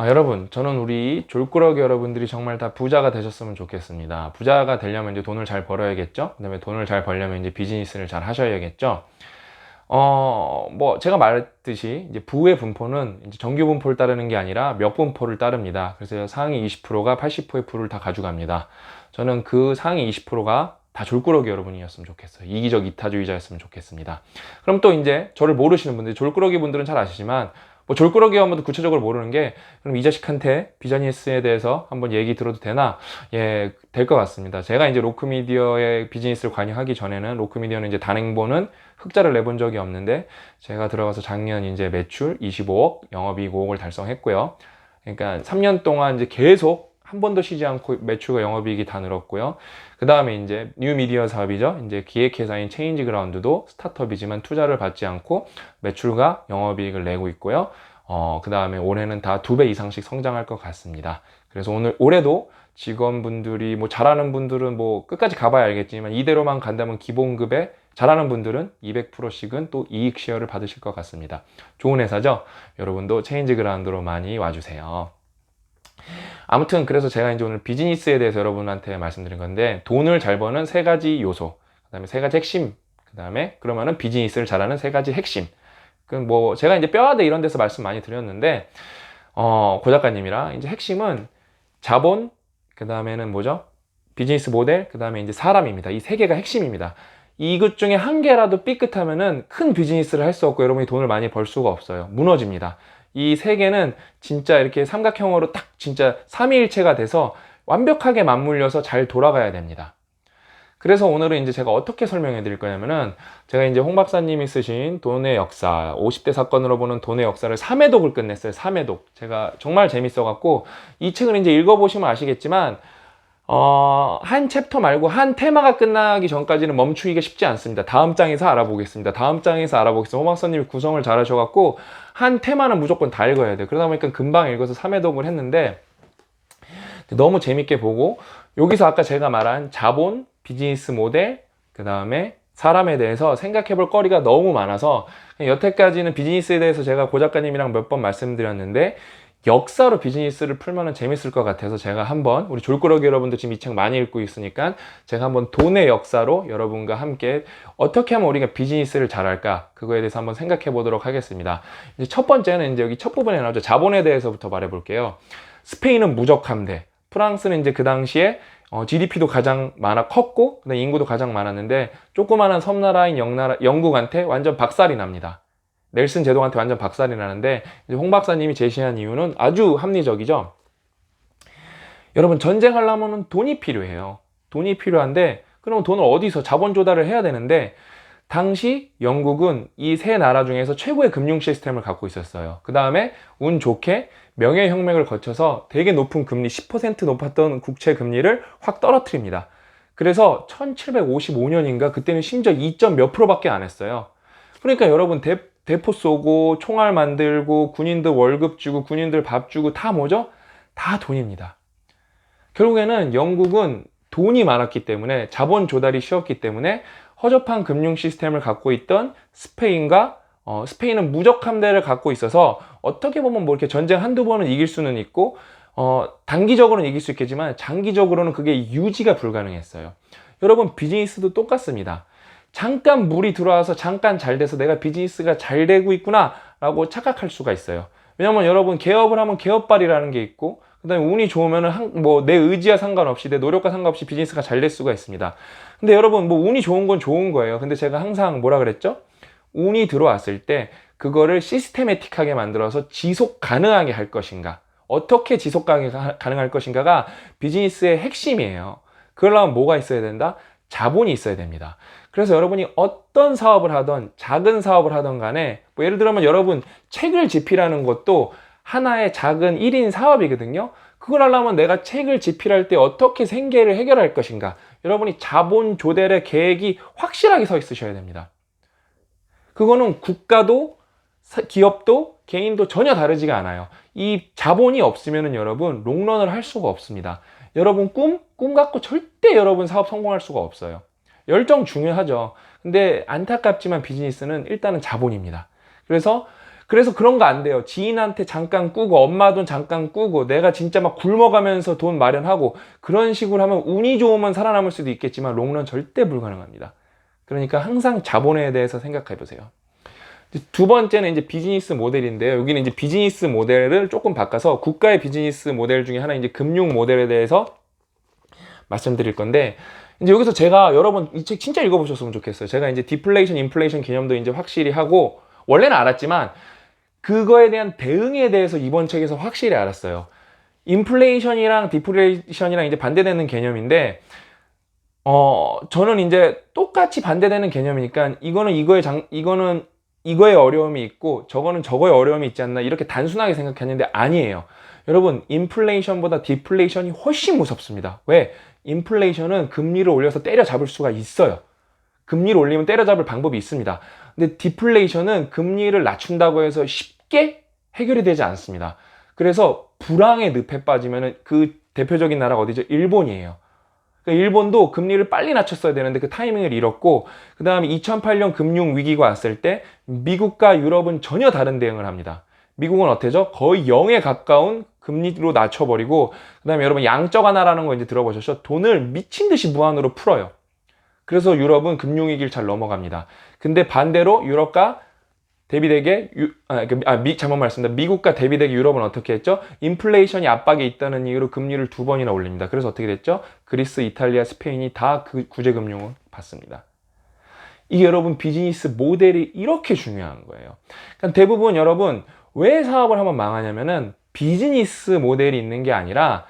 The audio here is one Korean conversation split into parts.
여러분, 저는 우리 졸꾸러기 여러분들이 정말 다 부자가 되셨으면 좋겠습니다. 부자가 되려면 이제 돈을 잘 벌어야겠죠? 그 다음에 돈을 잘 벌려면 이제 비즈니스를 잘 하셔야겠죠? 제가 말했듯이 이제 부의 분포는 이제 정규 분포를 따르는 게 아니라 몇 분포를 따릅니다. 그래서 상위 20%가 80%의 부를 다 가져갑니다. 저는 그 상위 20%가 다 졸꾸러기 여러분이었으면 좋겠어요. 이기적 이타주의자였으면 좋겠습니다. 그럼 또 이제 저를 모르시는 분들, 졸꾸러기 분들은 잘 아시지만 졸꾸러기 한번 구체적으로 모르는 게, 그럼 이 자식한테 비즈니스에 대해서 한번 얘기 들어도 되나? 예, 될 것 같습니다. 제가 이제 로크미디어의 비즈니스를 관여하기 전에는, 로크미디어는 이제 단행본은 흑자를 내본 적이 없는데, 제가 들어가서 작년 이제 매출 25억, 영업이익 5억을 달성했고요. 그러니까 3년 동안 이제 계속 한 번도 쉬지 않고 매출과 영업이익이 다 늘었고요. 그 다음에 이제 뉴미디어 사업이죠. 이제 기획회사인 체인지 그라운드도 스타트업이지만 투자를 받지 않고 매출과 영업이익을 내고 있고요. 그 다음에 올해는 다 2배 이상씩 성장할 것 같습니다. 그래서 올해도 직원분들이 잘하는 분들은 끝까지 가봐야 알겠지만 이대로만 간다면 기본급에, 잘하는 분들은 200%씩은 또 이익 쉐어를 받으실 것 같습니다. 좋은 회사죠? 여러분도 체인지 그라운드로 많이 와주세요. 아무튼 그래서 제가 이제 오늘 비즈니스에 대해서 여러분한테 말씀드린 건데, 돈을 잘 버는 세 가지 요소, 그 다음에 세 가지 핵심, 그 다음에 그러면은 비즈니스를 잘하는 세 가지 핵심. 제가 이제 뼈아대 이런 데서 말씀 많이 드렸는데, 고 작가님이랑 이제 핵심은 자본, 그 다음에는 뭐죠? 비즈니스 모델, 그 다음에 이제 사람입니다. 이 세 개가 핵심입니다. 이것 중에 한 개라도 삐끗하면은 큰 비즈니스를 할 수 없고 여러분이 돈을 많이 벌 수가 없어요. 무너집니다. 이 세 개는 진짜 이렇게 삼각형으로 딱 진짜 삼위일체가 돼서 완벽하게 맞물려서 잘 돌아가야 됩니다. 그래서 오늘은 이제 제가 어떻게 설명해 드릴 거냐면은, 제가 이제 홍 박사님이 쓰신 돈의 역사, 50대 사건으로 보는 돈의 역사를 3회독을 끝냈어요. 3회독. 제가 정말 재밌어 갖고, 이 책을 이제 읽어보시면 아시겠지만, 한 챕터 말고 한 테마가 끝나기 전까지는 멈추기가 쉽지 않습니다. 다음 장에서 알아보겠습니다. 다음 장에서 알아보겠습니다. 홍 박사님이 구성을 잘 하셔갖고, 한 테마는 무조건 다 읽어야 돼요. 그러다 보니까 금방 읽어서 3회독을 했는데, 너무 재밌게 보고, 여기서 아까 제가 말한 자본, 비즈니스 모델, 그 다음에 사람에 대해서 생각해 볼 거리가 너무 많아서, 여태까지는 비즈니스에 대해서 제가 고 작가님이랑 몇 번 말씀드렸는데, 역사로 비즈니스를 풀면 재밌을 것 같아서 제가 한번, 우리 졸꾸러기 여러분들 지금 이 책 많이 읽고 있으니까 제가 한번 돈의 역사로 여러분과 함께 어떻게 하면 우리가 비즈니스를 잘할까, 그거에 대해서 한번 생각해 보도록 하겠습니다. 이제 첫 번째는 이제 여기 첫 부분에 나오죠. 자본에 대해서부터 말해 볼게요. 스페인은 무적 함대, 프랑스는 이제 그 당시에 GDP도 가장 컸고, 그다음에 인구도 가장 많았는데, 조그마한 섬나라인 영국한테 완전 박살이 납니다. 넬슨 제독한테 완전 박살이 나는데, 이제 홍 박사님이 제시한 이유는 아주 합리적이죠. 여러분, 전쟁하려면 돈이 필요해요. 돈이 필요한데, 그럼 돈을 어디서 자본 조달을 해야 되는데, 당시 영국은 이 세 나라 중에서 최고의 금융 시스템을 갖고 있었어요. 그 다음에 운 좋게 명예혁명을 거쳐서 되게 높은 금리, 10% 높았던 국채 금리를 확 떨어뜨립니다. 그래서 1755년인가 그때는 심지어 2점 몇 프로밖에 안 했어요. 그러니까 여러분, 대포 쏘고 총알 만들고 군인들 월급 주고 군인들 밥 주고 다 뭐죠? 다 돈입니다. 결국에는 영국은 돈이 많았기 때문에, 자본 조달이 쉬웠기 때문에 허접한 금융 시스템을 갖고 있던 스페인은 무적 함대를 갖고 있어서 어떻게 보면 이렇게 전쟁 한두 번은 이길 수는 있고, 단기적으로는 이길 수 있겠지만 장기적으로는 그게 유지가 불가능했어요. 여러분, 비즈니스도 똑같습니다. 잠깐 물이 들어와서 잠깐 잘 돼서 내가 비즈니스가 잘 되고 있구나 라고 착각할 수가 있어요. 왜냐면 여러분, 개업을 하면 개업발이라는 게 있고, 그 다음에 운이 좋으면은 내 의지와 상관없이, 내 노력과 상관없이 비즈니스가 잘 될 수가 있습니다. 근데 여러분, 운이 좋은 건 좋은 거예요. 근데 제가 항상 뭐라 그랬죠? 운이 들어왔을 때 그거를 시스테매틱하게 만들어서 지속 가능하게 할 것인가, 어떻게 지속 가능할 것인가가 비즈니스의 핵심이에요. 그러려면 뭐가 있어야 된다? 자본이 있어야 됩니다. 그래서 여러분이 어떤 사업을 하던, 작은 사업을 하던 간에, 예를 들면 여러분, 책을 집필하는 것도 하나의 작은 1인 사업이거든요. 그걸 하려면 내가 책을 집필할 때 어떻게 생계를 해결할 것인가, 여러분이 자본 조달의 계획이 확실하게 서 있으셔야 됩니다. 그거는 국가도 기업도 개인도 전혀 다르지가 않아요. 이 자본이 없으면은 여러분 롱런을 할 수가 없습니다. 여러분 꿈 갖고 절대 여러분 사업 성공할 수가 없어요. 열정 중요하죠. 근데 안타깝지만 비즈니스는 일단은 자본입니다. 그래서 그래서 그런 거 안 돼요. 지인한테 잠깐 꾸고 엄마 돈 잠깐 꾸고 내가 진짜 막 굶어가면서 돈 마련하고 그런 식으로 하면 운이 좋으면 살아남을 수도 있겠지만 롱런 절대 불가능합니다. 그러니까 항상 자본에 대해서 생각해 보세요. 두 번째는 이제 비즈니스 모델인데요. 여기는 이제 비즈니스 모델을 조금 바꿔서 국가의 비즈니스 모델 중에 하나 이제 금융 모델에 대해서 말씀드릴 건데, 이제 여기서 제가 여러분 이 책 진짜 읽어보셨으면 좋겠어요. 제가 이제 디플레이션, 인플레이션 개념도 이제 확실히 하고, 원래는 알았지만 그거에 대한 대응에 대해서 이번 책에서 확실히 알았어요. 인플레이션이랑 디플레이션이랑 이제 반대되는 개념인데, 저는 이제 똑같이 반대되는 개념이니까 이거는 이거의 어려움이 있고 저거는 저거의 어려움이 있지 않나 이렇게 단순하게 생각했는데 아니에요. 여러분, 인플레이션보다 디플레이션이 훨씬 무섭습니다. 왜? 인플레이션은 금리를 올려서 때려잡을 수가 있어요. 금리를 올리면 때려잡을 방법이 있습니다. 근데 디플레이션은 금리를 낮춘다고 해서 쉽게 해결이 되지 않습니다. 그래서 불황의 늪에 빠지면은 그 대표적인 나라가 어디죠? 일본이에요. 그러니까 일본도 금리를 빨리 낮췄어야 되는데 그 타이밍을 잃었고, 그 다음에 2008년 금융 위기가 왔을 때 미국과 유럽은 전혀 다른 대응을 합니다. 미국은 어때죠? 거의 0에 가까운 금리로 낮춰버리고, 그 다음에 여러분 양적 완화라는 거 이제 들어보셨죠? 돈을 미친 듯이 무한으로 풀어요. 그래서 유럽은 금융위기를 잘 넘어갑니다. 근데 반대로 유럽과 대비되게 잘못 말씀드렸습니다. 미국과 대비되게 유럽은 어떻게 했죠? 인플레이션이 압박에 있다는 이유로 금리를 2번이나 올립니다. 그래서 어떻게 됐죠? 그리스, 이탈리아, 스페인이 다 그 구제금융을 받습니다. 이게 여러분 비즈니스 모델이 이렇게 중요한 거예요. 그러니까 대부분 여러분 왜 사업을 하면 망하냐면은 비즈니스 모델이 있는 게 아니라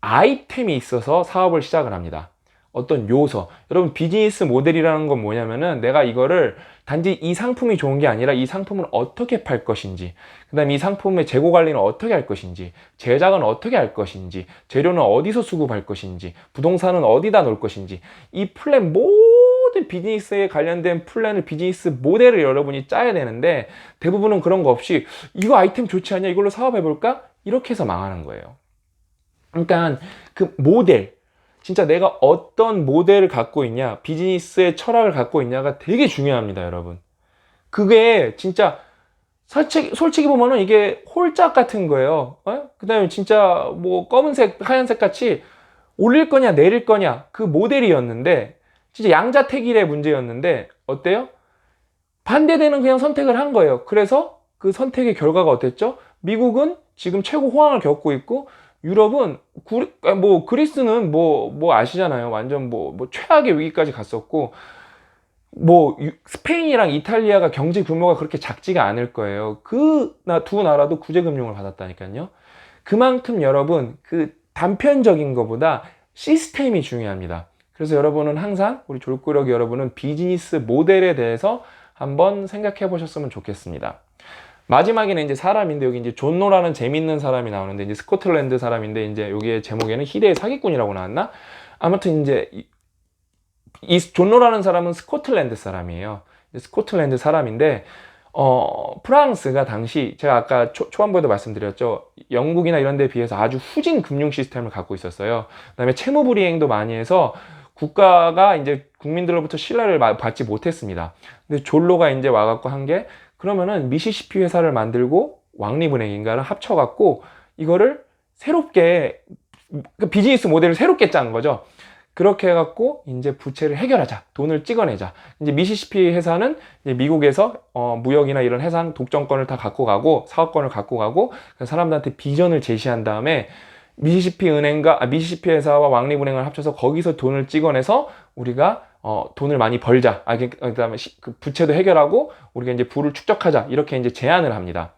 아이템이 있어서 사업을 시작을 합니다. 어떤 요소. 여러분 비즈니스 모델이라는 건 뭐냐면은 내가 이거를 단지 이 상품이 좋은 게 아니라 이 상품을 어떻게 팔 것인지, 그 다음에 이 상품의 재고 관리는 어떻게 할 것인지, 제작은 어떻게 할 것인지, 재료는 어디서 수급할 것인지, 부동산은 어디다 놓을 것인지, 이 플랜 모든 비즈니스에 관련된 플랜을, 비즈니스 모델을 여러분이 짜야 되는데 대부분은 그런 거 없이 이거 아이템 좋지 않냐? 이걸로 사업해볼까? 이렇게 해서 망하는 거예요. 그러니까 그 모델, 진짜 내가 어떤 모델을 갖고 있냐, 비즈니스의 철학을 갖고 있냐가 되게 중요합니다, 여러분. 그게 진짜 솔직히 보면은 이게 홀짝 같은 거예요. 그 다음에 진짜 뭐 검은색, 하얀색 같이 올릴 거냐, 내릴 거냐, 그 모델이었는데, 진짜 양자택일의 문제였는데, 어때요? 반대되는 그냥 선택을 한 거예요. 그래서 그 선택의 결과가 어땠죠? 미국은 지금 최고 호황을 겪고 있고, 유럽은 그리스는 뭐 아시잖아요. 완전 최악의 위기까지 갔었고, 스페인이랑 이탈리아가 경제 규모가 그렇게 작지가 않을 거예요. 두 나라도 구제금융을 받았다니까요. 그만큼 여러분 그 단편적인 것보다 시스템이 중요합니다. 그래서 여러분은 항상 우리 졸꾸러기 여러분은 비즈니스 모델에 대해서 한번 생각해 보셨으면 좋겠습니다. 마지막에는 이제 사람인데, 여기 이제 존노라는 재밌는 사람이 나오는데, 이제 스코틀랜드 사람인데, 이제 여기에 제목에는 희대의 사기꾼이라고 나왔나? 아무튼 이제 이 존노라는 사람은 스코틀랜드 사람이에요. 스코틀랜드 사람인데, 프랑스가 당시 제가 아까 초반부에도 말씀드렸죠. 영국이나 이런 데에 비해서 아주 후진 금융 시스템을 갖고 있었어요. 그다음에 채무 불이행도 많이 해서 국가가 이제 국민들로부터 신뢰를 받지 못했습니다. 근데 존로가 이제 와갖고 한 게, 그러면은 미시시피 회사를 만들고 왕립은행인가를 합쳐갖고 이거를 새롭게 비즈니스 모델을 새롭게 짠 거죠. 그렇게 해갖고 이제 부채를 해결하자, 돈을 찍어내자. 이제 미시시피 회사는 이제 미국에서 무역이나 이런 해상 독점권을 다 갖고 가고 사업권을 갖고 가고 사람들한테 비전을 제시한 다음에 미시시피 회사와 왕립은행을 합쳐서 거기서 돈을 찍어내서 우리가 돈을 많이 벌자. 그다음에 그 부채도 해결하고 우리가 이제 부를 축적하자. 이렇게 이제 제안을 합니다.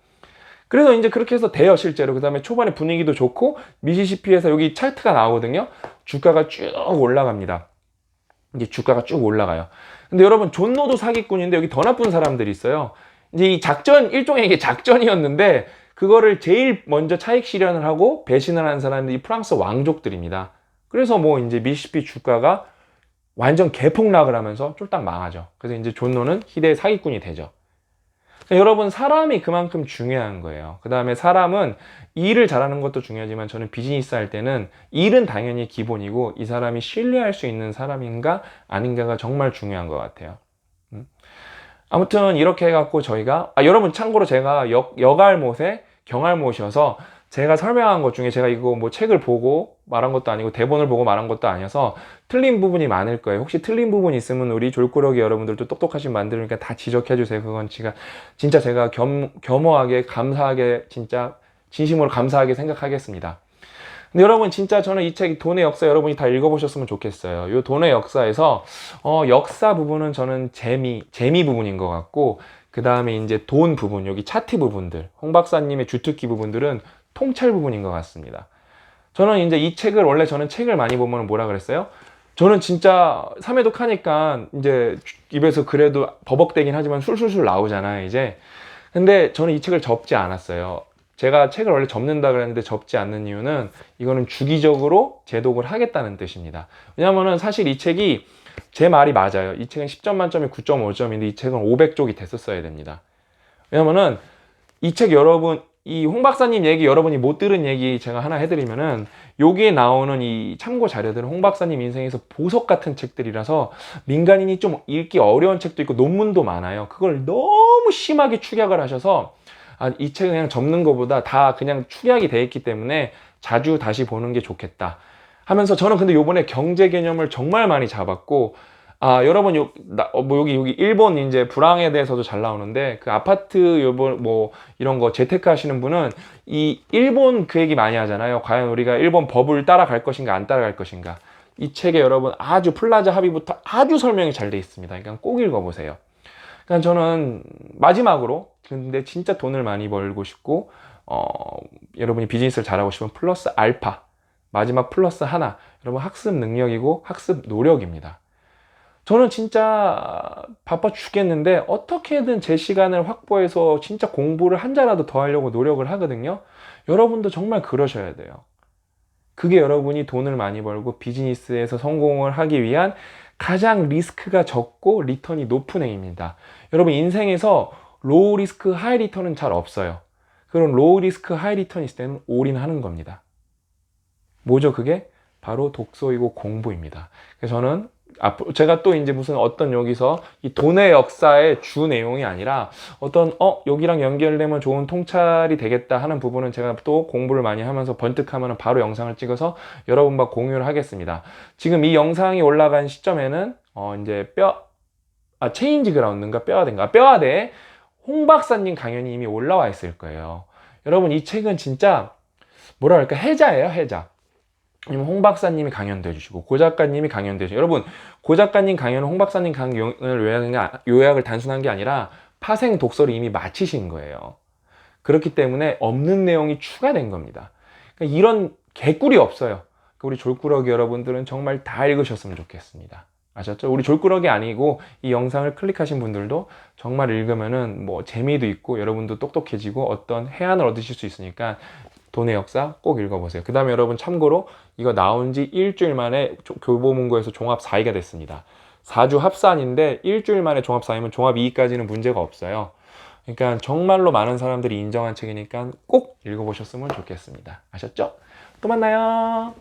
그래서 이제 그렇게 해서 돼요, 실제로. 그 다음에 초반에 분위기도 좋고, 미시시피에서 여기 차트가 나오거든요. 주가가 쭉 올라갑니다. 이제 주가가 쭉 올라가요. 근데 여러분, 존노도 사기꾼인데 여기 더 나쁜 사람들이 있어요. 이제 이 일종의 이게 작전이었는데, 그거를 제일 먼저 차익 실현을 하고 배신을 한 사람들이 프랑스 왕족들입니다. 그래서 이제 미시시피 주가가 완전 개폭락을 하면서 쫄딱 망하죠. 그래서 이제 존노는 희대의 사기꾼이 되죠. 여러분, 사람이 그만큼 중요한 거예요. 그 다음에 사람은 일을 잘하는 것도 중요하지만 저는 비즈니스 할 때는 일은 당연히 기본이고 이 사람이 신뢰할 수 있는 사람인가 아닌가가 정말 중요한 것 같아요. 아무튼 이렇게 해갖고 저희가 여러분 참고로 제가 역알못에 경알못이어서 제가 설명한 것 중에 제가 이거 뭐 책을 보고 말한 것도 아니고 대본을 보고 말한 것도 아니어서 틀린 부분이 많을 거예요. 혹시 틀린 부분 있으면 우리 졸꾸러기 여러분들도 똑똑하신 만들니까 다 지적해 주세요. 그건 진짜 제가 겸허하게 감사하게 진짜 진심으로 감사하게 생각하겠습니다. 근데 여러분 진짜 저는 이 책 돈의 역사 여러분이 다 읽어보셨으면 좋겠어요. 이 돈의 역사에서 역사 부분은 저는 재미 부분인 것 같고, 그 다음에 이제 돈 부분, 여기 차트 부분들, 홍 박사님의 주특기 부분들은 통찰 부분인 것 같습니다. 저는 이제 이 책을 원래 저는 책을 많이 보면 뭐라 그랬어요? 저는 진짜 삼회독 하니까 이제 입에서 그래도 버벅대긴 하지만 술술술 나오잖아요, 이제. 근데 저는 이 책을 접지 않았어요. 제가 책을 원래 접는다 그랬는데 접지 않는 이유는 이거는 주기적으로 재독을 하겠다는 뜻입니다. 왜냐면은 사실 이 책이 제 말이 맞아요. 이 책은 10점 만점에 9.5점인데 이 책은 500쪽이 됐었어야 됩니다. 왜냐면은 이 책 여러분, 이 홍 박사님 얘기 여러분이 못 들은 얘기 제가 하나 해드리면은 여기에 나오는 이 참고 자료들은 홍 박사님 인생에서 보석 같은 책들이라서 민간인이 좀 읽기 어려운 책도 있고 논문도 많아요. 그걸 너무 심하게 축약을 하셔서 이 책은 그냥 접는 것보다 다 그냥 축약이 돼 있기 때문에 자주 다시 보는 게 좋겠다 하면서 저는 근데 요번에 경제 개념을 정말 많이 잡았고, 여러분 여기 일본 이제 불황에 대해서도 잘 나오는데 그 아파트 요번 뭐 이런 거 재테크 하시는 분은 이 일본 그 얘기 많이 하잖아요. 과연 우리가 일본 법을 따라갈 것인가 안 따라갈 것인가. 이 책에 여러분 아주 플라자 합의부터 아주 설명이 잘 돼 있습니다. 그러니까 꼭 읽어보세요. 그러니까 저는 마지막으로 근데 진짜 돈을 많이 벌고 싶고 여러분이 비즈니스를 잘하고 싶으면 플러스 알파 마지막 플러스 하나 여러분 학습 능력이고 학습 노력입니다. 저는 진짜 바빠 죽겠는데 어떻게든 제 시간을 확보해서 진짜 공부를 한 자라도 더 하려고 노력을 하거든요. 여러분도 정말 그러셔야 돼요. 그게 여러분이 돈을 많이 벌고 비즈니스에서 성공을 하기 위한 가장 리스크가 적고 리턴이 높은 행위입니다. 여러분 인생에서 로우 리스크 하이 리턴은 잘 없어요. 그런 로우 리스크 하이 리턴 있을 때는 올인하는 겁니다. 뭐죠 그게? 바로 독서이고 공부입니다. 그래서 저는 제가 또 이제 무슨 어떤 여기서 이 돈의 역사의 주 내용이 아니라 어떤 여기랑 연결되면 좋은 통찰이 되겠다 하는 부분은 제가 또 공부를 많이 하면서 번뜩하면 바로 영상을 찍어서 여러분과 공유를 하겠습니다. 지금 이 영상이 올라간 시점에는 이제 체인지 그라운드인가 뼈아대 홍 박사님 강연이 이미 올라와 있을 거예요. 여러분 이 책은 진짜 뭐라 할까 해자예요, 해자. 아니면 홍 박사님이 강연도 해주시고 고 작가님이 강연도 해주시고 여러분 고 작가님 강연은 홍 박사님 강연을 요약을 단순한 게 아니라 파생 독서를 이미 마치신 거예요. 그렇기 때문에 없는 내용이 추가된 겁니다. 그러니까 이런 개꿀이 없어요. 우리 졸꾸러기 여러분들은 정말 다 읽으셨으면 좋겠습니다. 아셨죠? 우리 졸꾸러기 아니고 이 영상을 클릭하신 분들도 정말 읽으면은 뭐 재미도 있고 여러분도 똑똑해지고 어떤 해안을 얻으실 수 있으니까 돈의 역사 꼭 읽어보세요. 그 다음에 여러분 참고로 이거 나온 지 일주일 만에 교보문고에서 종합 4위가 됐습니다. 4주 합산인데 일주일 만에 종합 4위면 종합 2위까지는 문제가 없어요. 그러니까 정말로 많은 사람들이 인정한 책이니까 꼭 읽어보셨으면 좋겠습니다. 아셨죠? 또 만나요.